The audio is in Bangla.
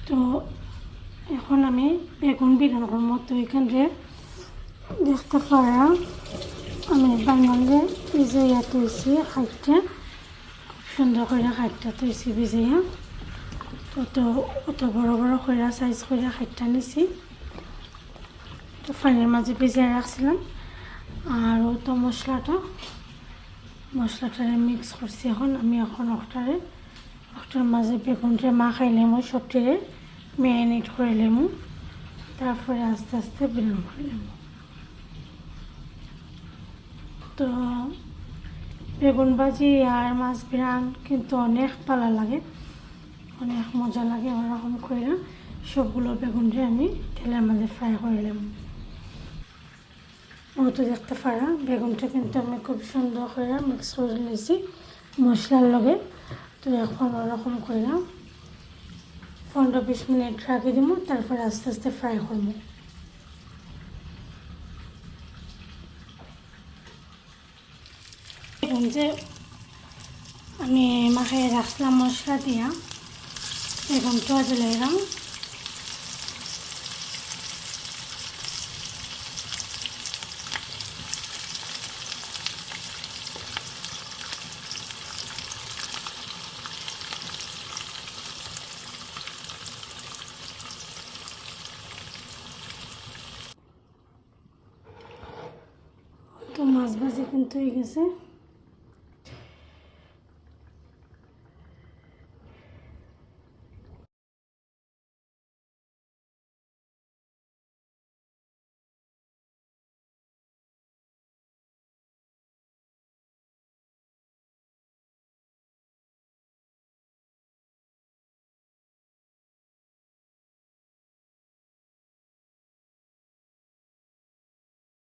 তো এখন আমি বেগুন বিরান করবো। তো এখানে দেখতে পারা আমি বাঙালি ভিজাইয়া তৈছি খাইটা, খুব সুন্দর করে খাইটা তৈছি ভিজাইয়া। তো অত বড় বড় করে সাইজ করে খাইটা নিছি। তো পানির মাঝে ভিজাই রাখছিলাম। আর তো মশলাটা মিক্স করছি। এখন আমি একটার মাঝে বেগুনটা মাখাই লেমু, সবটিরে ম্যারিনেট করে লেমু, তারপরে আস্তে আস্তে বিরান করে লেমু। তো বেগুন ভাজি আর মাছ বিরান কিন্তু অনেক ভালো লাগে, অনেক মজা লাগে। ওরকম করে সবগুলো বেগুনটা আমি তেলের মাঝে ফ্রাই করে লেমু। ও তো দেখতে পারা বেগুনটা কিন্তু আমি খুব সুন্দর করে মিক্স করে নিয়েছি মশলার লগে। তো এখন ওরকম করে 15-20 মিনিট রাখি দিব, তারপরে আস্তে আস্তে ফ্রাই করবো। এখন যে আমি মাখিয়ে রাখলাম মশলা দিয়া, এখন তো জ্বলে এলাম। তো মাছ ভাজি কিন্তু হয়ে গেছে।